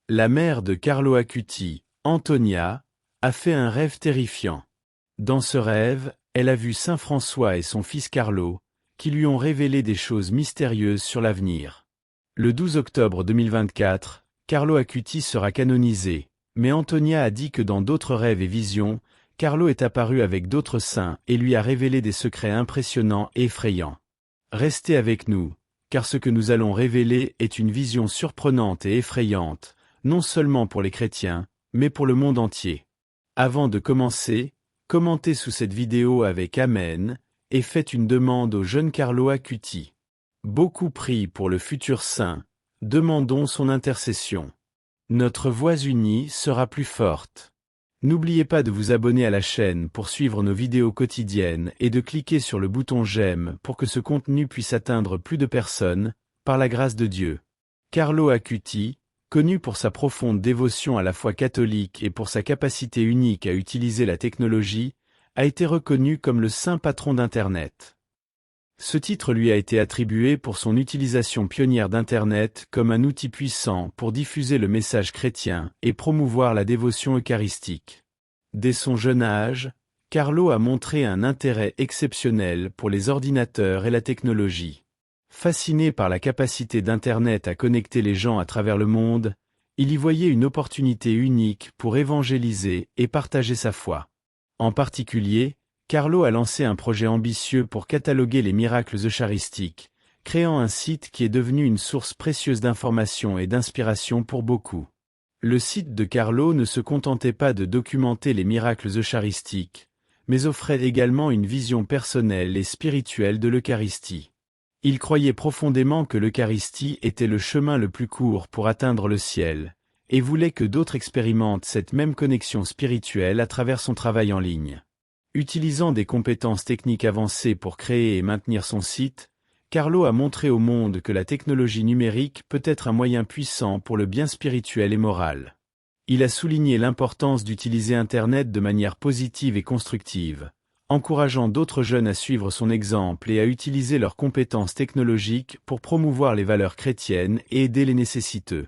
La mère de Carlo Acuti, Antonia, a fait un rêve terrifiant. Dans ce rêve, elle a vu Saint François et son fils Carlo, qui lui ont révélé des choses mystérieuses sur l'avenir. Le 12 octobre 2024, Carlo Acuti sera canonisé, mais Antonia a dit que dans d'autres rêves et visions, Carlo est apparu avec d'autres saints et lui a révélé des secrets impressionnants et effrayants. Restez avec nous, car ce que nous allons révéler est une vision surprenante et effrayante, non seulement pour les chrétiens, mais pour le monde entier. Avant de commencer, commentez sous cette vidéo avec Amen, et faites une demande au jeune Carlo Acuti. Beaucoup prient pour le futur saint, demandons son intercession. Notre voix unie sera plus forte. N'oubliez pas de vous abonner à la chaîne pour suivre nos vidéos quotidiennes et de cliquer sur le bouton j'aime pour que ce contenu puisse atteindre plus de personnes, par la grâce de Dieu. Carlo Acuti, connu pour sa profonde dévotion à la foi catholique et pour sa capacité unique à utiliser la technologie, a été reconnu comme le saint patron d'Internet. Ce titre lui a été attribué pour son utilisation pionnière d'Internet comme un outil puissant pour diffuser le message chrétien et promouvoir la dévotion eucharistique. Dès son jeune âge, Carlo a montré un intérêt exceptionnel pour les ordinateurs et la technologie. Fasciné par la capacité d'Internet à connecter les gens à travers le monde, il y voyait une opportunité unique pour évangéliser et partager sa foi. En particulier, Carlo a lancé un projet ambitieux pour cataloguer les miracles eucharistiques, créant un site qui est devenu une source précieuse d'informations et d'inspiration pour beaucoup. Le site de Carlo ne se contentait pas de documenter les miracles eucharistiques, mais offrait également une vision personnelle et spirituelle de l'Eucharistie. Il croyait profondément que l'Eucharistie était le chemin le plus court pour atteindre le ciel, et voulait que d'autres expérimentent cette même connexion spirituelle à travers son travail en ligne. Utilisant des compétences techniques avancées pour créer et maintenir son site, Carlo a montré au monde que la technologie numérique peut être un moyen puissant pour le bien spirituel et moral. Il a souligné l'importance d'utiliser Internet de manière positive et constructive, encourageant d'autres jeunes à suivre son exemple et à utiliser leurs compétences technologiques pour promouvoir les valeurs chrétiennes et aider les nécessiteux.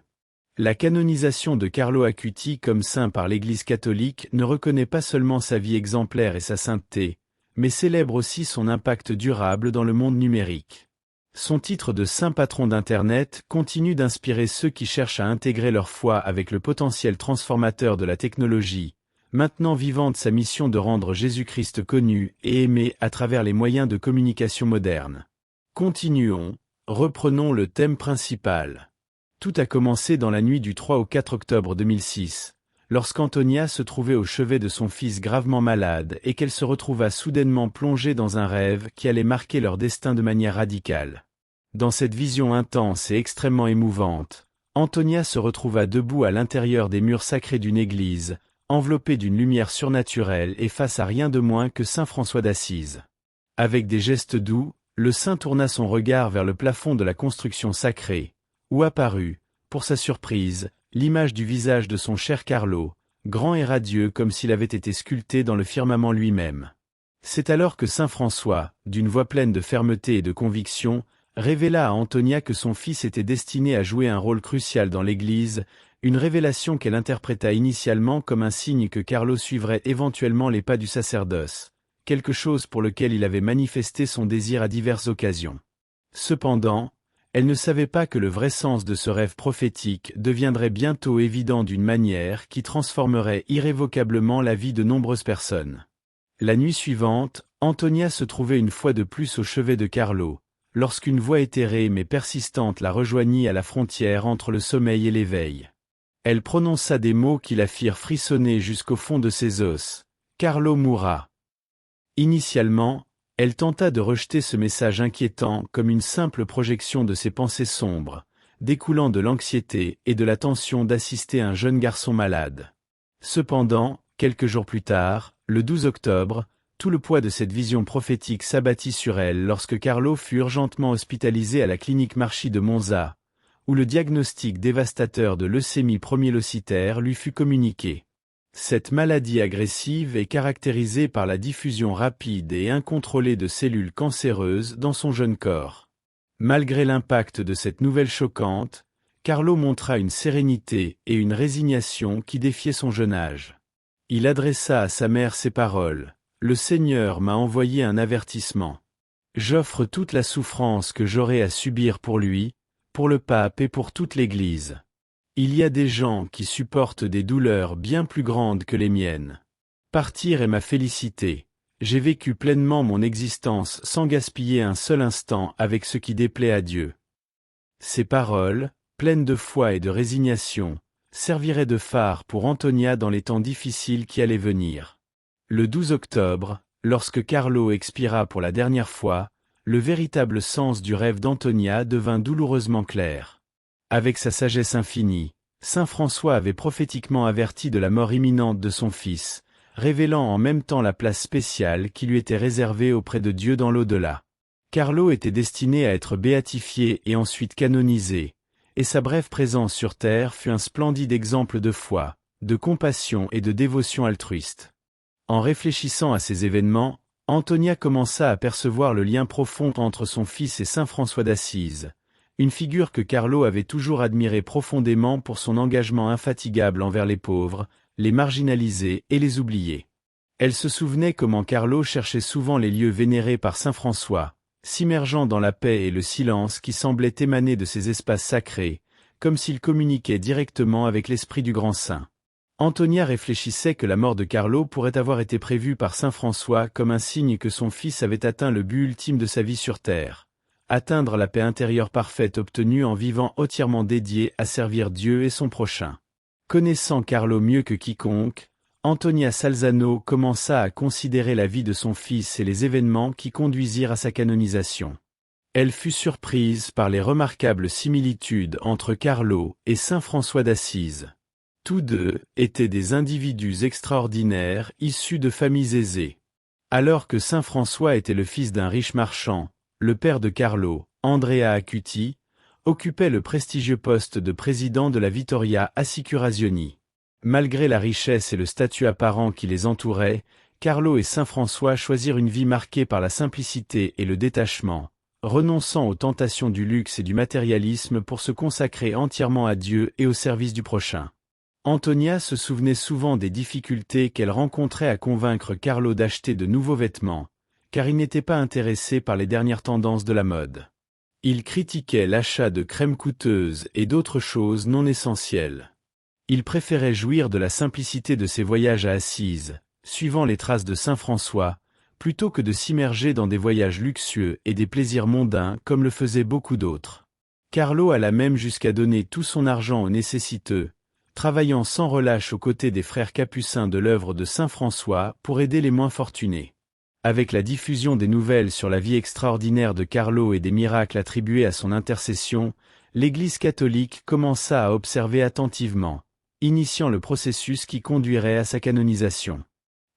La canonisation de Carlo Acuti comme saint par l'Église catholique ne reconnaît pas seulement sa vie exemplaire et sa sainteté, mais célèbre aussi son impact durable dans le monde numérique. Son titre de saint patron d'Internet continue d'inspirer ceux qui cherchent à intégrer leur foi avec le potentiel transformateur de la technologie, maintenant vivant de sa mission de rendre Jésus-Christ connu et aimé à travers les moyens de communication modernes. Continuons, reprenons le thème principal. Tout a commencé dans la nuit du 3 au 4 octobre 2006, lorsqu'Antonia se trouvait au chevet de son fils gravement malade et qu'elle se retrouva soudainement plongée dans un rêve qui allait marquer leur destin de manière radicale. Dans cette vision intense et extrêmement émouvante, Antonia se retrouva debout à l'intérieur des murs sacrés d'une église, enveloppée d'une lumière surnaturelle et face à rien de moins que saint François d'Assise. Avec des gestes doux, le saint tourna son regard vers le plafond de la construction sacrée, où apparut, pour sa surprise, l'image du visage de son cher Carlo, grand et radieux comme s'il avait été sculpté dans le firmament lui-même. C'est alors que saint François, d'une voix pleine de fermeté et de conviction, révéla à Antonia que son fils était destiné à jouer un rôle crucial dans l'Église, une révélation qu'elle interpréta initialement comme un signe que Carlo suivrait éventuellement les pas du sacerdoce, quelque chose pour lequel il avait manifesté son désir à diverses occasions. Cependant, elle ne savait pas que le vrai sens de ce rêve prophétique deviendrait bientôt évident d'une manière qui transformerait irrévocablement la vie de nombreuses personnes. La nuit suivante, Antonia se trouvait une fois de plus au chevet de Carlo, lorsqu'une voix éthérée mais persistante la rejoignit à la frontière entre le sommeil et l'éveil. Elle prononça des mots qui la firent frissonner jusqu'au fond de ses os. Carlo mourra. Initialement, elle tenta de rejeter ce message inquiétant comme une simple projection de ses pensées sombres, découlant de l'anxiété et de la tension d'assister un jeune garçon malade. Cependant, quelques jours plus tard, le 12 octobre, tout le poids de cette vision prophétique s'abattit sur elle lorsque Carlo fut urgentement hospitalisé à la clinique Marchi de Monza, où le diagnostic dévastateur de leucémie promyélocytaire lui fut communiqué. Cette maladie agressive est caractérisée par la diffusion rapide et incontrôlée de cellules cancéreuses dans son jeune corps. Malgré l'impact de cette nouvelle choquante, Carlo montra une sérénité et une résignation qui défiaient son jeune âge. Il adressa à sa mère ces paroles: « Le Seigneur m'a envoyé un avertissement. J'offre toute la souffrance que j'aurai à subir pour lui, pour le pape et pour toute l'Église. Il y a des gens qui supportent des douleurs bien plus grandes que les miennes. Partir est ma félicité. J'ai vécu pleinement mon existence sans gaspiller un seul instant avec ce qui déplaît à Dieu. » Ces paroles, pleines de foi et de résignation, serviraient de phare pour Antonia dans les temps difficiles qui allaient venir. Le 12 octobre, lorsque Carlo expira pour la dernière fois, le véritable sens du rêve d'Antonia devint douloureusement clair. Avec sa sagesse infinie, saint François avait prophétiquement averti de la mort imminente de son fils, révélant en même temps la place spéciale qui lui était réservée auprès de Dieu dans l'au-delà. Carlo était destiné à être béatifié et ensuite canonisé, et sa brève présence sur terre fut un splendide exemple de foi, de compassion et de dévotion altruiste. En réfléchissant à ces événements, Antonia commença à percevoir le lien profond entre son fils et saint François d'Assise, une figure que Carlo avait toujours admirée profondément pour son engagement infatigable envers les pauvres, les marginalisés et les oubliés. Elle se souvenait comment Carlo cherchait souvent les lieux vénérés par saint François, s'immergeant dans la paix et le silence qui semblaient émaner de ces espaces sacrés, comme s'il communiquait directement avec l'esprit du grand saint. Antonia réfléchissait que la mort de Carlo pourrait avoir été prévue par saint François comme un signe que son fils avait atteint le but ultime de sa vie sur terre, atteindre la paix intérieure parfaite obtenue en vivant entièrement dédié à servir Dieu et son prochain. Connaissant Carlo mieux que quiconque, Antonia Salzano commença à considérer la vie de son fils et les événements qui conduisirent à sa canonisation. Elle fut surprise par les remarquables similitudes entre Carlo et saint François d'Assise. Tous deux étaient des individus extraordinaires issus de familles aisées. Alors que saint François était le fils d'un riche marchand, le père de Carlo, Andrea Acuti, occupait le prestigieux poste de président de la Vittoria Assicurazioni. Malgré la richesse et le statut apparent qui les entouraient, Carlo et saint François choisirent une vie marquée par la simplicité et le détachement, renonçant aux tentations du luxe et du matérialisme pour se consacrer entièrement à Dieu et au service du prochain. Antonia se souvenait souvent des difficultés qu'elle rencontrait à convaincre Carlo d'acheter de nouveaux vêtements, car il n'était pas intéressé par les dernières tendances de la mode. Il critiquait l'achat de crèmes coûteuses et d'autres choses non essentielles. Il préférait jouir de la simplicité de ses voyages à Assise, suivant les traces de saint François, plutôt que de s'immerger dans des voyages luxueux et des plaisirs mondains comme le faisaient beaucoup d'autres. Carlo alla même jusqu'à donner tout son argent aux nécessiteux, travaillant sans relâche aux côtés des frères capucins de l'œuvre de saint François pour aider les moins fortunés. Avec la diffusion des nouvelles sur la vie extraordinaire de Carlo et des miracles attribués à son intercession, l'Église catholique commença à observer attentivement, initiant le processus qui conduirait à sa canonisation.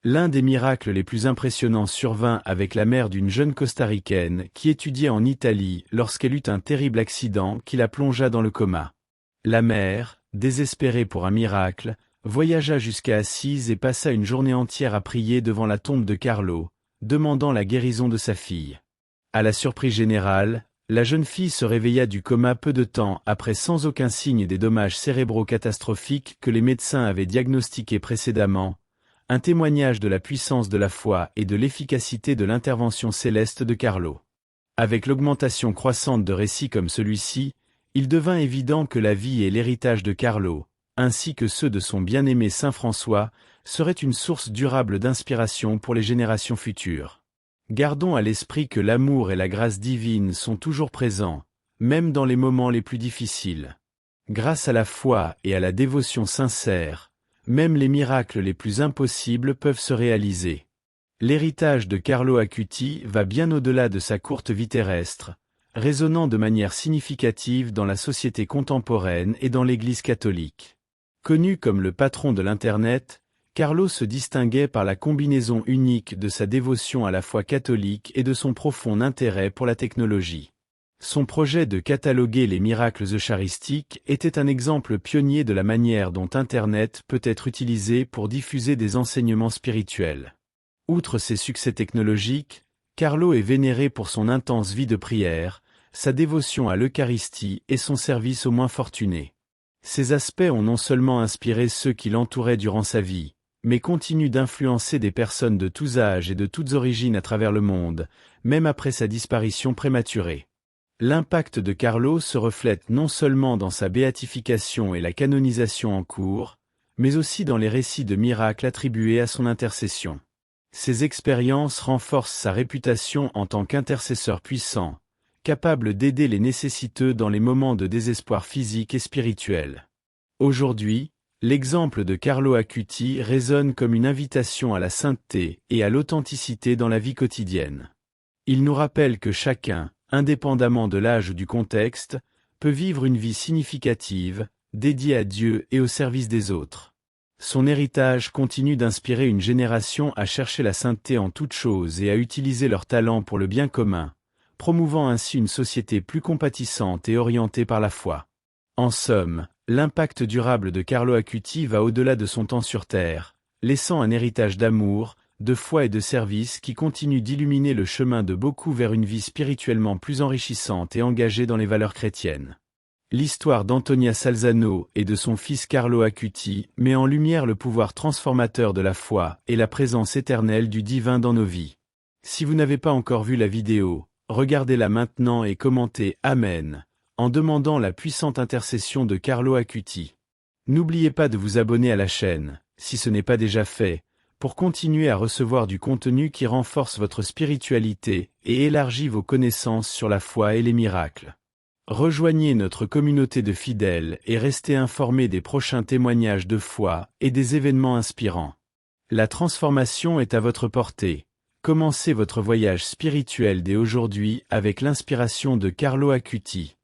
L'un des miracles les plus impressionnants survint avec la mère d'une jeune costaricaine qui étudiait en Italie lorsqu'elle eut un terrible accident qui la plongea dans le coma. La mère, désespérée pour un miracle, voyagea jusqu'à Assise et passa une journée entière à prier devant la tombe de Carlo, demandant la guérison de sa fille. À la surprise générale, la jeune fille se réveilla du coma peu de temps après sans aucun signe des dommages cérébraux catastrophiques que les médecins avaient diagnostiqués précédemment, un témoignage de la puissance de la foi et de l'efficacité de l'intervention céleste de Carlo. Avec l'augmentation croissante de récits comme celui-ci, il devint évident que la vie et l'héritage de Carlo, ainsi que ceux de son bien-aimé saint François, seraient une source durable d'inspiration pour les générations futures. Gardons à l'esprit que l'amour et la grâce divine sont toujours présents, même dans les moments les plus difficiles. Grâce à la foi et à la dévotion sincère, même les miracles les plus impossibles peuvent se réaliser. L'héritage de Carlo Acuti va bien au-delà de sa courte vie terrestre, résonnant de manière significative dans la société contemporaine et dans l'Église catholique. Connu comme le patron de l'Internet, Carlo se distinguait par la combinaison unique de sa dévotion à la foi catholique et de son profond intérêt pour la technologie. Son projet de cataloguer les miracles eucharistiques était un exemple pionnier de la manière dont Internet peut être utilisé pour diffuser des enseignements spirituels. Outre ses succès technologiques, Carlo est vénéré pour son intense vie de prière, sa dévotion à l'Eucharistie et son service aux moins fortunés. Ces aspects ont non seulement inspiré ceux qui l'entouraient durant sa vie, mais continuent d'influencer des personnes de tous âges et de toutes origines à travers le monde, même après sa disparition prématurée. L'impact de Carlo se reflète non seulement dans sa béatification et la canonisation en cours, mais aussi dans les récits de miracles attribués à son intercession. Ces expériences renforcent sa réputation en tant qu'intercesseur puissant, capable d'aider les nécessiteux dans les moments de désespoir physique et spirituel. Aujourd'hui, l'exemple de Carlo Acuti résonne comme une invitation à la sainteté et à l'authenticité dans la vie quotidienne. Il nous rappelle que chacun, indépendamment de l'âge ou du contexte, peut vivre une vie significative, dédiée à Dieu et au service des autres. Son héritage continue d'inspirer une génération à chercher la sainteté en toutes choses et à utiliser leurs talents pour le bien commun, promouvant ainsi une société plus compatissante et orientée par la foi. En somme, l'impact durable de Carlo Acuti va au-delà de son temps sur Terre, laissant un héritage d'amour, de foi et de service qui continue d'illuminer le chemin de beaucoup vers une vie spirituellement plus enrichissante et engagée dans les valeurs chrétiennes. L'histoire d'Antonia Salzano et de son fils Carlo Acuti met en lumière le pouvoir transformateur de la foi et la présence éternelle du divin dans nos vies. Si vous n'avez pas encore vu la vidéo, regardez-la maintenant et commentez « Amen » en demandant la puissante intercession de Carlo Acuti. N'oubliez pas de vous abonner à la chaîne, si ce n'est pas déjà fait, pour continuer à recevoir du contenu qui renforce votre spiritualité et élargit vos connaissances sur la foi et les miracles. Rejoignez notre communauté de fidèles et restez informés des prochains témoignages de foi et des événements inspirants. La transformation est à votre portée. Commencez votre voyage spirituel dès aujourd'hui avec l'inspiration de Carlo Acuti.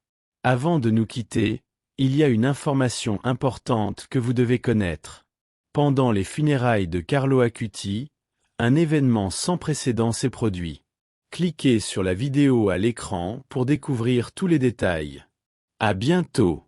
Avant de nous quitter, il y a une information importante que vous devez connaître. Pendant les funérailles de Carlo Acuti, un événement sans précédent s'est produit. Cliquez sur la vidéo à l'écran pour découvrir tous les détails. À bientôt.